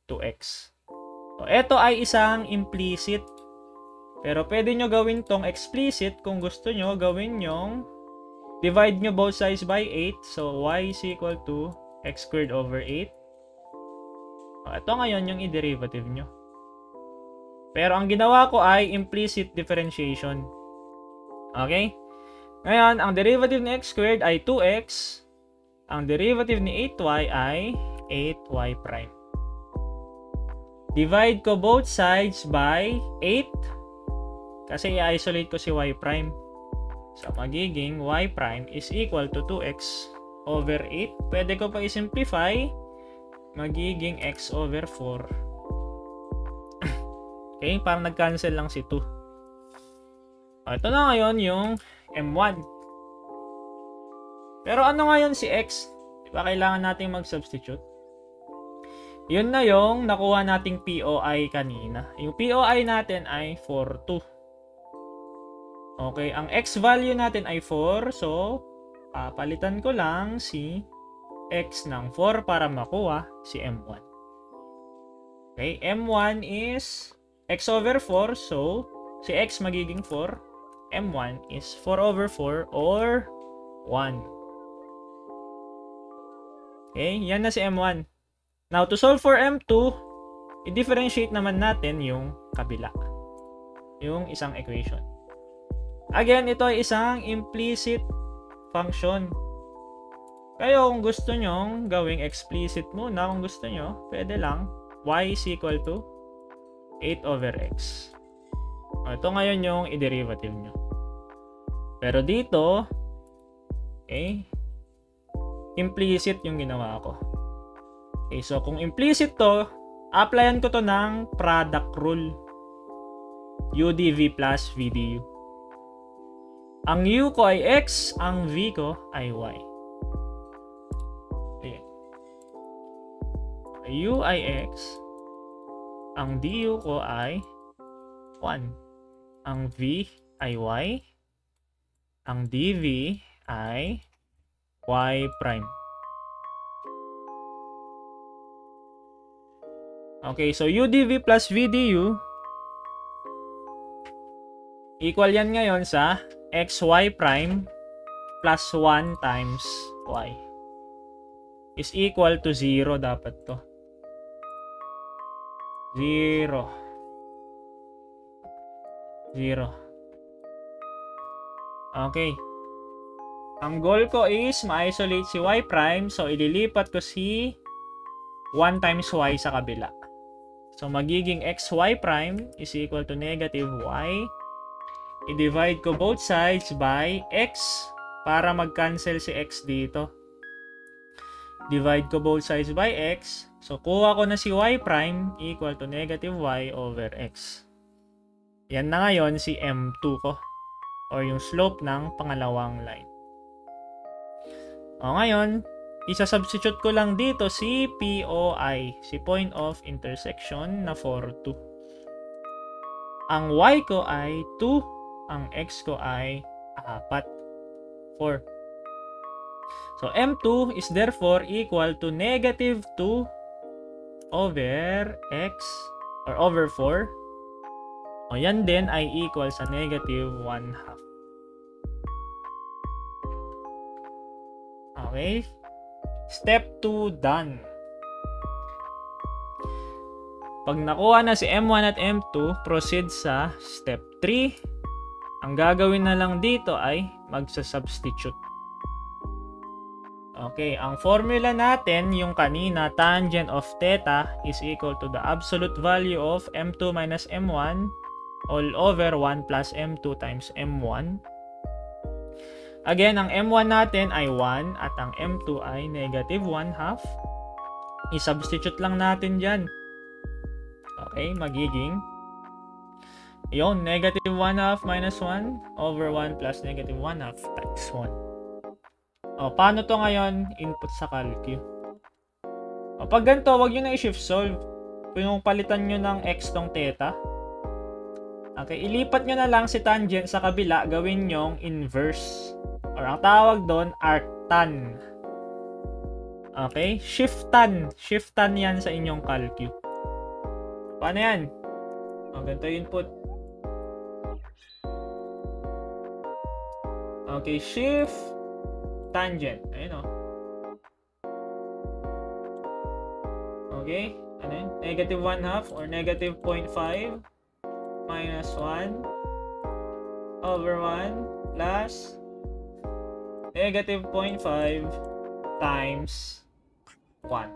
to x. So, ito ay isang implicit. Pero pwede nyo gawin tong explicit kung gusto nyo. Gawin yung divide nyo both sides by 8. So, y is equal to x squared over 8. So, ito ngayon yung i-derivative nyo. Pero ang ginawa ko ay implicit differentiation. Okay? Ngayon, ang derivative ni x squared ay 2x. Ang derivative ni 8y ay 8y prime. Divide ko both sides by 8 kasi i-isolate ko si y prime. So, magiging y prime is equal to 2x over 8. Pwede ko pa i-simplify. Magiging x over 4. Okay, parang nag-cancel lang si 2. Ito na ngayon yung M1. Pero ano ngayon si x? Diba kailangan nating mag-substitute? Yun na yung nakuha nating POI kanina. Yung POI natin ay 4, 2. Okay, ang x value natin ay 4. So, papalitan ko lang si x ng 4 para makuha si M1. Okay, M1 is x over 4. So, si x magiging 4. M1 is 4 over 4 or 1. Okay, yan na si M1. Now, to solve for M2, i-differentiate naman natin yung kabila. Yung isang equation. Again, ito ay isang implicit function. Kayo, kung gusto nyo gawing explicit muna, kung gusto nyo, pwede lang y is equal to 8 over x. Ito ngayon yung i-derivative nyo. Pero dito, okay, implicit yung ginawa ko. Okay, so kung implicit to, applyan ko to ng product rule. UdV plus VdU. Ang U ko ay X, ang V ko ay Y. Okay. U ay X, ang DU ko ay 1. Ang V ay Y, ang DV ay Y prime. Okay, so UdV plus VdU equal yan ngayon sa xy prime plus 1 times y is equal to 0 dapat to. 0. Okay. Ang goal ko is ma-isolate si y prime. So, ililipat ko si 1 times y sa kabila. So, magiging xy prime is equal to negative y. I-divide ko both sides by x para mag-cancel si x dito. Divide ko both sides by x. So, kuha ko na si y prime equal to negative y over x. Yan na ngayon si M2 ko. Or yung slope ng pangalawang line. O ngayon, isa-substitute ko lang dito si POI, si point of intersection na 4, 2. Ang y ko ay 2, ang x ko ay 4. 4. So, M2 is therefore equal to negative 2 over x or over 4. O yan din ay equal sa negative 1/2. Okay. Step 2 done. Pag nakuha na si M1 at M2, proceed sa step 3. Ang gagawin na lang dito ay magsa-substitute. Okay, ang formula natin, yung kanina, tangent of theta is equal to the absolute value of M2 minus M1 all over 1 plus M2 times M1. Again, ang M1 natin ay 1 at ang M2 ay negative 1/2. I-substitute lang natin dyan. Okay, magiging yung negative 1/2 minus 1 over 1 plus negative 1/2 times 1. O, paano to ngayon input sa calcu? O, pag ganito, wag nyo na i-shift solve. Kung yung palitan nyo ng x tong theta, okay, ilipat nyo na lang si tangent sa kabila, gawin nyong inverse. Or ang tawag doon, arctan. Okay? Shiftan. Shiftan yan sa inyong calcu. Paano yan? O, ganito yung input. Okay, shift tangent. Ayun o. Okay? Ano yun? Negative 1/2 or negative 0.5 minus 1 over 1 plus negative 0.5 times 1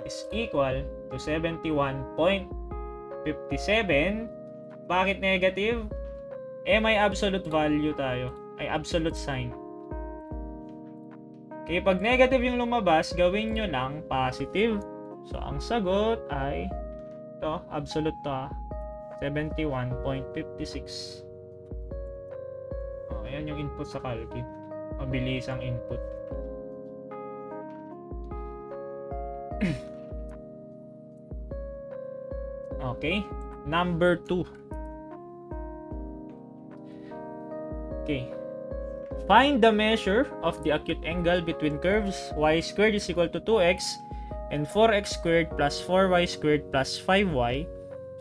is equal to 71.57. Bakit negative? May absolute value tayo. Ay, absolute sign. Okay, pag negative yung lumabas, gawin nyo lang positive. So, ang sagot ay ito, absolute to 71.56. Ayan yung input sa calculate. Mabilis ang input. Okay, number 2. Okay. Find the measure of the acute angle between curves y squared is equal to 2x and 4x squared plus 4y squared plus 5y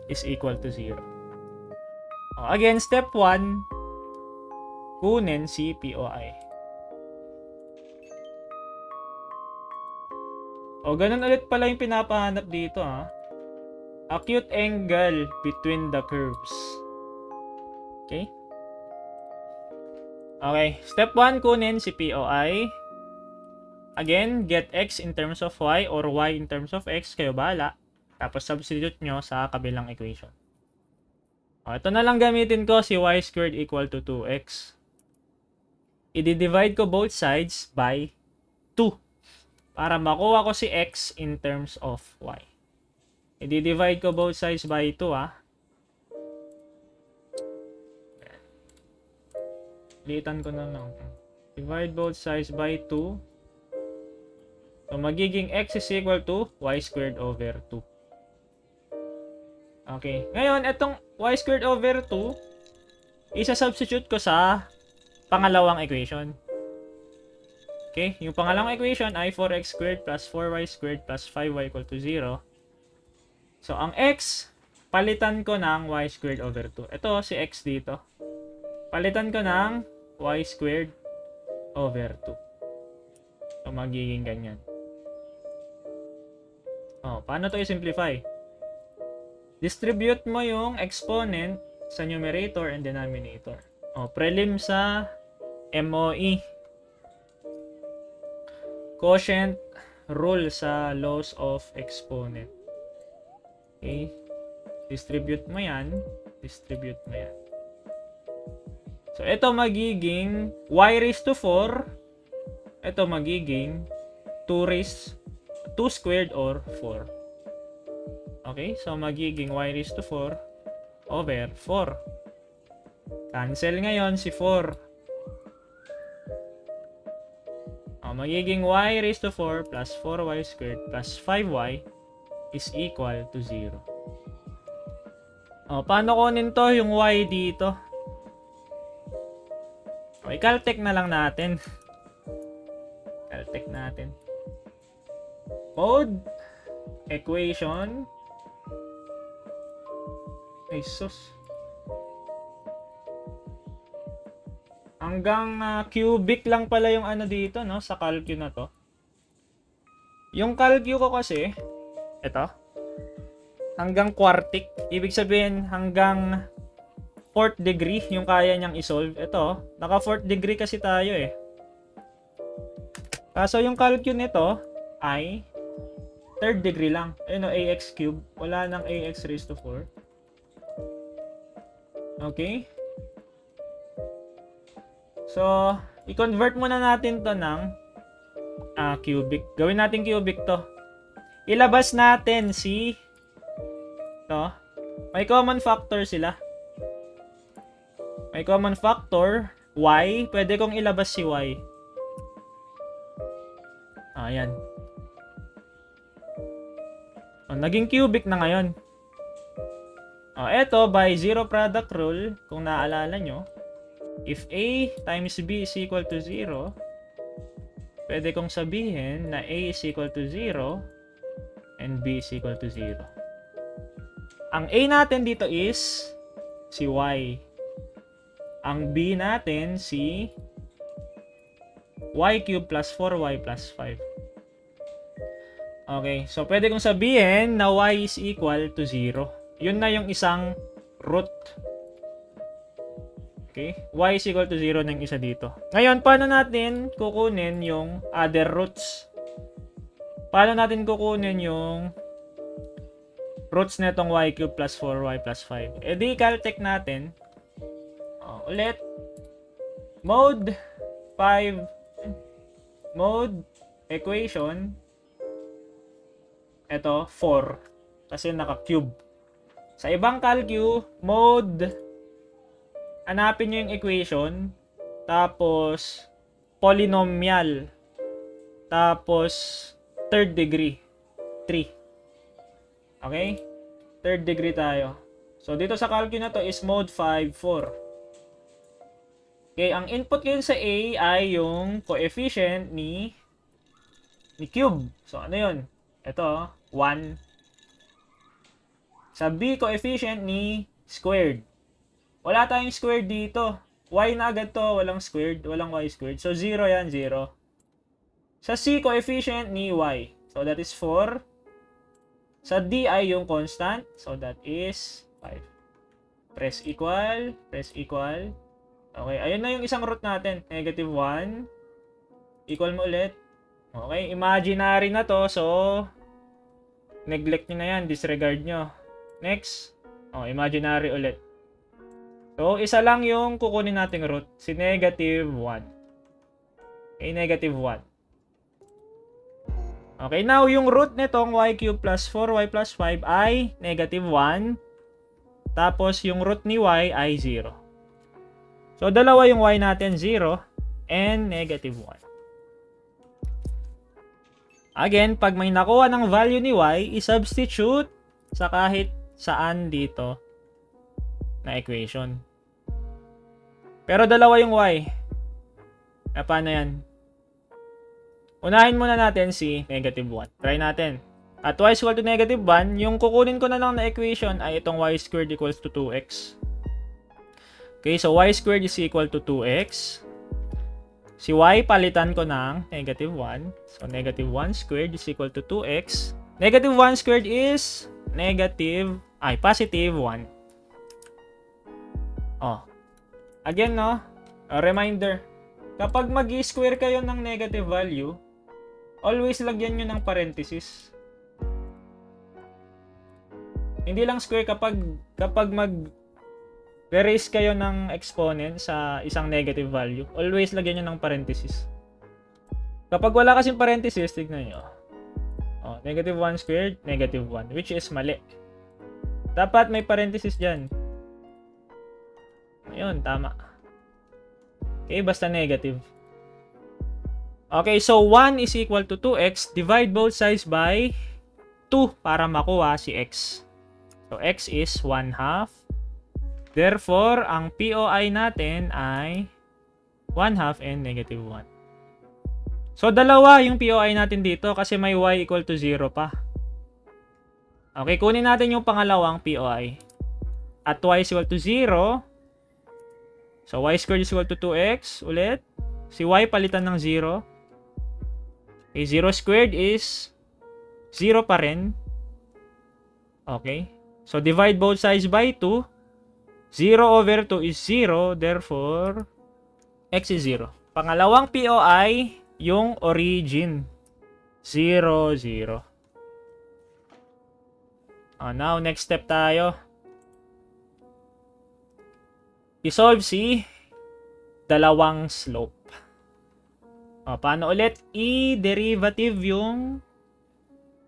is equal to 0. Again, step 1, kunin si POI. Ganun ulit pala yung pinapahanap dito, ha. Acute angle between the curves. Okay? Okay, step 1, kunin si POI. Again, get x in terms of y or y in terms of x, kayo bahala. Tapos substitute nyo sa kabilang equation. Ito na lang gamitin ko, si y squared equal to 2x. I-divide ko both sides by 2 para makuha ko si x in terms of y. I-divide ko both sides by 2, ha. Litan ko na lang. Divide both sides by 2. So, magiging x is equal to y squared over 2. Okay. Ngayon, itong y squared over 2, isa-substitute ko sa pangalawang equation. Okay. Yung pangalawang equation ay 4x squared plus 4y squared plus 5y equal to 0. So, ang x, palitan ko ng y squared over 2. Ito, si x dito. Palitan ko ng y squared over 2. So, magiging ganyan. Paano to i-simplify? Distribute mo yung exponent sa numerator and denominator. Prelim sa MOE. Quotient rule sa laws of exponent. Okay? Distribute mo yan. Distribute mo yan. So, ito magiging y raised to 4. Ito magiging 2 squared or 4. Okay? So, magiging y raised to 4 over 4. Cancel ngayon si 4. Magiging y raised to 4 plus 4y squared plus 5y is equal to 0. Paano kunin to yung y dito? Okay, caltech na lang natin. Caltech natin. Mode. Equation. Ay, sus. Hanggang cubic lang pala yung ano dito, no? Sa calcu na to. Yung calcu ko kasi, ito. Hanggang quartic. Ibig sabihin, hanggang 4th degree yung kaya niyang isolve. Ito, naka 4th degree kasi tayo eh. Kaso yung calculus nito ay 3rd degree lang. Ayun o, ax cube. Wala nang ax raised to 4. Okay? So, i-convert muna natin to ng cubic. Gawin natin cubic to. Ilabas natin si to. May common factor sila. May common factor, y. Pwede kong ilabas si y. Ayan. Naging cubic na ngayon. Eto, by zero product rule, kung naaalala nyo, if a times b is equal to 0, pwede kong sabihin na a is equal to 0 and b is equal to 0. Ang a natin dito is si y. Ang b natin si y cube plus 4y plus 5. Okay, so pwede kong sabihin na y is equal to 0. Yun na yung isang root. Okay? Y is equal to 0 ng isa dito. Ngayon, paano natin kukunin yung other roots? Paano natin kukunin yung roots netong y cube plus 4y plus 5? E di, caltech natin. Ulit. Mode 5. Mode equation. Ito, 4. Kasi naka-cube. Sa ibang calcu, mode, hanapin nyo yung equation. Tapos, polynomial. Tapos, third degree. 3. Okay? Third degree tayo. So, dito sa calcu na to is mode 5, 4. Okay, ang input ko sa A ay yung coefficient ni cube. So, ano yun? Ito, 1. Sa B, coefficient ni squared. Wala tayong squared dito. Y na agad to, walang squared, walang y squared. So, 0 yan, 0. Sa C, coefficient ni y. So, that is 4. Sa D ay yung constant. So, that is 5. Press equal, press equal. Okay, ayun na yung isang root natin. Negative 1. Equal mo ulit. Okay, imaginary na to. So, neglect nyo na yan. Disregard nyo. Next. Imaginary ulit. So, isa lang yung kukunin nating root. Si negative 1. Okay, negative 1. Okay, now yung root nitong y cube plus 4y plus 5 ay negative 1. Tapos, yung root ni y ay 0. So, dalawa yung y natin, 0 and negative 1. Again, pag may nakuha ng value ni y, i-substitute sa kahit saan dito na equation. Pero dalawa yung y. Paano yan? Unahin muna natin si negative 1. Try natin. At y is equal to negative 1, yung kukunin ko na lang na equation ay itong y squared equals to 2x. Okay, so y squared is equal to 2x. Si y palitan ko ng negative 1. So negative 1 squared is equal to 2x. Negative 1 squared is positive 1. Again, no? A reminder. Kapag mag-square kayo ng negative value, always lagyan nyo ng parenthesis. Hindi lang square kapag mag-raise kayo ng exponent sa isang negative value, always lagyan nyo ng parenthesis. Kapag wala kasing parenthesis, tignan nyo. Negative 1 squared, negative 1, which is mali. Dapat may parenthesis dyan. Ayun, tama. Okay, basta negative. Okay, so 1 is equal to 2x. Divide both sides by 2 para makuha si x. So, x is 1/2. Therefore, ang POI natin ay 1/2 and negative 1. So, dalawa yung POI natin dito kasi may y equal to 0 pa. Okay, kunin natin yung pangalawang POI. At y is equal to 0. So, y squared is equal to 2x. Ulit. Si y palitan ng 0. Okay, 0 squared is 0 pa rin. Okay. So, divide both sides by 2. 0 over 2 is 0. Therefore, x is 0. Pangalawang POI, yung origin. 0, 0. Now, next step tayo. I-solve si dalawang slope. Paano ulit? I-derivative yung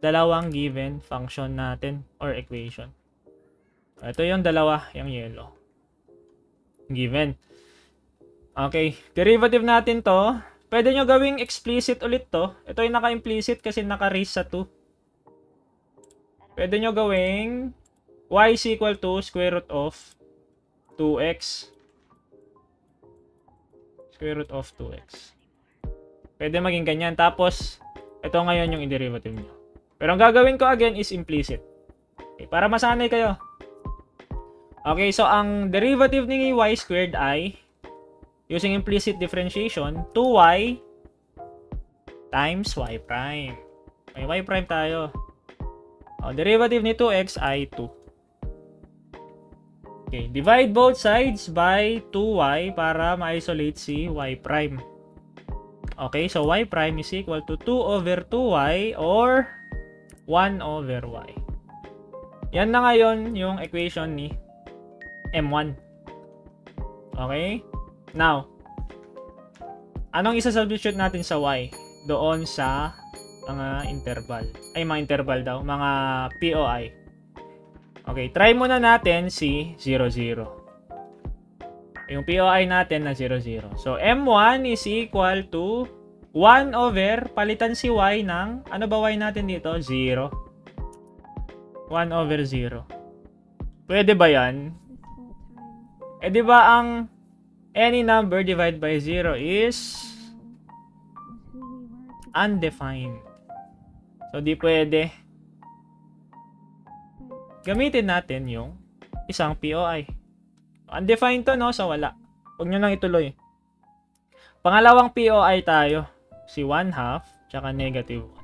dalawang given function natin or equation. Ito yung dalawa, yung yellow. Given. Okay, derivative natin to. Pwede nyo gawing explicit ulit to. Ito yung naka-implicit kasi naka-raise sa 2. Pwede nyo gawing y is equal to square root of 2x. Square root of 2x. Pwede maging ganyan. Tapos, ito ngayon yung i-derivative nyo. Pero ang gagawin ko again is implicit. Okay, para masanay kayo. Okay, so ang derivative ni y squared ay using implicit differentiation, 2y times y prime. May y prime tayo. Derivative ni 2x ay 2. Okay, divide both sides by 2y para ma-isolate si y prime. Okay, so y prime is equal to 2 over 2y or 1 over y. Yan na ngayon yung equation ni M1. Okay? Now, anong isa-substitute natin sa y? Doon sa mga interval. Ay, mga interval daw. Mga POI. Okay, try muna natin si 0, 0. Yung POI natin na 0, 0. So, M1 is equal to 1 over, palitan si y ng, ano ba y natin dito? 0. 1 over 0. Pwede ba yan? Eh, di ba ang any number divided by 0 is undefined. So, di pwede. Gamitin natin yung isang POI. Undefined to, no? So, wala. Huwag nyo nang ituloy. Pangalawang POI tayo. Si 1/2, tsaka negative 1.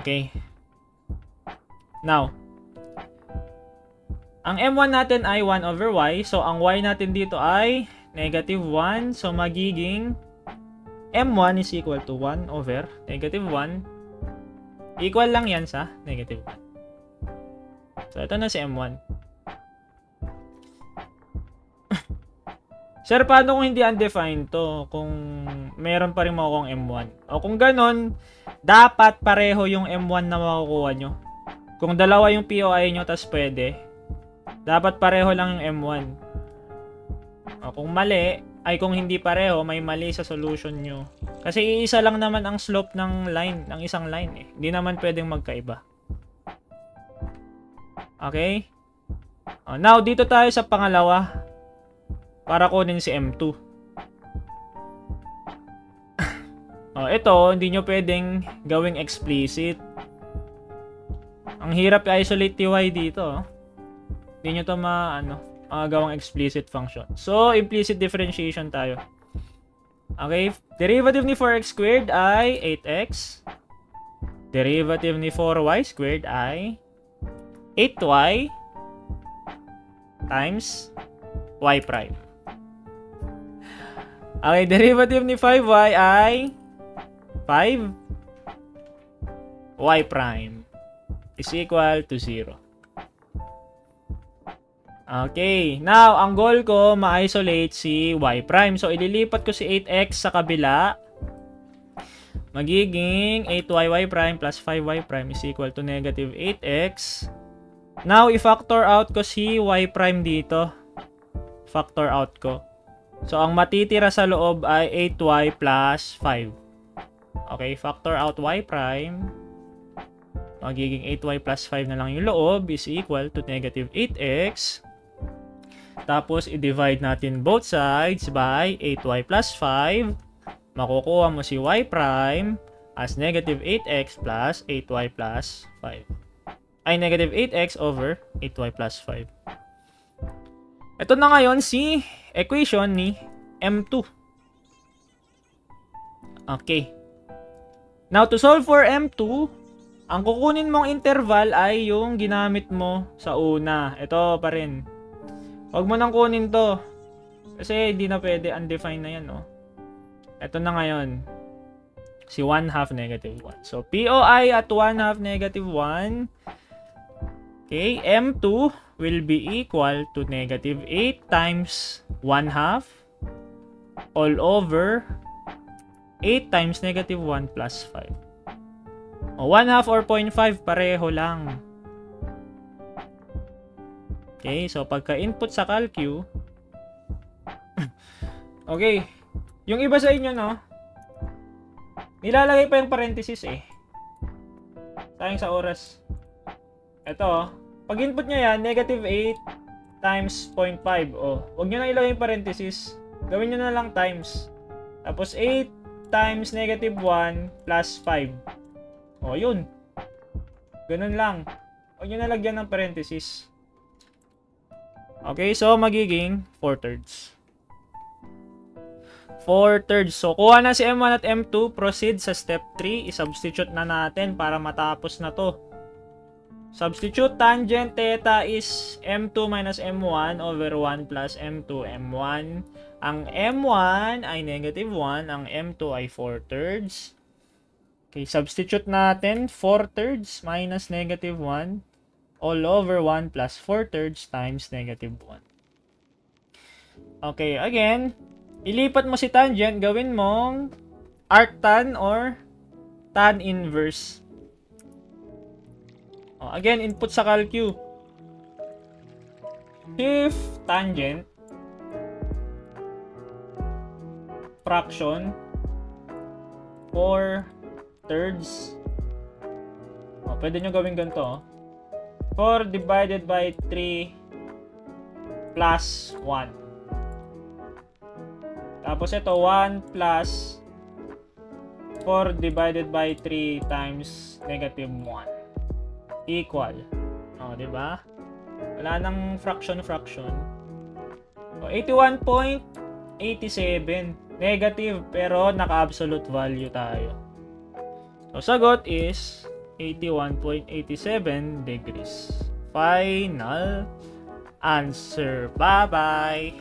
Okay. Now, ang M1 natin ay 1 over y. So, ang y natin dito ay negative 1. So, magiging M1 is equal to 1 over negative 1. Equal lang yan sa negative 1. So, ito na si M1. Sir, paano kung hindi undefined to? Kung meron pa rin makukuha ang M1. O kung ganon, dapat pareho yung M1 na makukuha nyo. Kung dalawa yung POI nyo, tas pwede, dapat pareho lang yung M1. O kung mali, ay kung hindi pareho, may mali sa solution nyo. Kasi iisa lang naman ang slope ng line, ng isang line eh. Hindi naman pwedeng magkaiba. Okay? Now, dito tayo sa pangalawa. Para kunin si M2. Ito, hindi nyo pwedeng gawing explicit. Ang hirap i-isolate y dito. Hindi nyo to gawang explicit function. So, implicit differentiation tayo. Okay, derivative ni 4x squared ay 8x. Derivative ni 4y squared ay 8y times y prime. Okay, derivative ni 5y ay 5y prime is equal to 0. Okay, now, ang goal ko, ma-isolate si y prime. So, ililipat ko si 8x sa kabila. Magiging 8y prime plus 5y prime is equal to negative 8x. Now, i-factor out ko si y prime dito. Factor out ko. So, ang matitira sa loob ay 8y plus 5. Okay, factor out y prime. Magiging 8y plus 5 na lang yung loob is equal to negative 8x. Tapos, i-divide natin both sides by 8y plus 5. Makukuha mo si y prime as negative 8x plus 8y plus 5. Ay, negative 8x over 8y plus 5. Ito na ngayon si equation ni M2. Okay. Now, to solve for M2, ang kukunin mong interval ay yung ginamit mo sa una. Ito pa rin. Huwag mo nang kunin to. Kasi hindi na pwede. Undefined na yan, no? Ito na ngayon. Si 1/2 negative 1. So, POI at 1/2 negative 1. Okay, M2 will be equal to negative 8 times 1/2 all over 8 times negative 1 plus 5. O, 1/2 or 0.5, pareho lang. Okay, so pagka-input sa calcu, okay, yung iba sa inyo, no, nilalagay pa yung parenthesis eh. Sayang sa oras. Ito, pag input nyo yan, negative 8 times 0.5. O, huwag nyo na ilagay yung parenthesis. Gawin nyo na lang times. Tapos 8 times negative 1 plus 5. O, yun. Ganun lang. Huwag nyo na lagyan ng parenthesis. Okay, so magiging 4/3. 4/3. So, kuha na si M1 at M2. Proceed sa step 3. I-substitute na natin para matapos na to. Substitute tangent theta is m2 minus m1 over 1 plus m2 m1. Ang m1 ay negative 1, ang m2 ay 4/3. Okay, substitute natin 4/3 minus negative 1 all over 1 plus 4/3 times negative 1. Okay, again, ilipat mo si tangent, gawin mong arctan or tan inverse. Again, input sa calcu. If tangent fraction 4/3, pwede nyo gawin ganito. 4 divided by 3 plus 1. Tapos ito 1 plus 4 divided by 3 times negative 1 equal. Di ba? Wala nang fraction. 81.87 negative pero naka-absolute value tayo. So sagot is 81.87 degrees. Final answer. Bye-bye.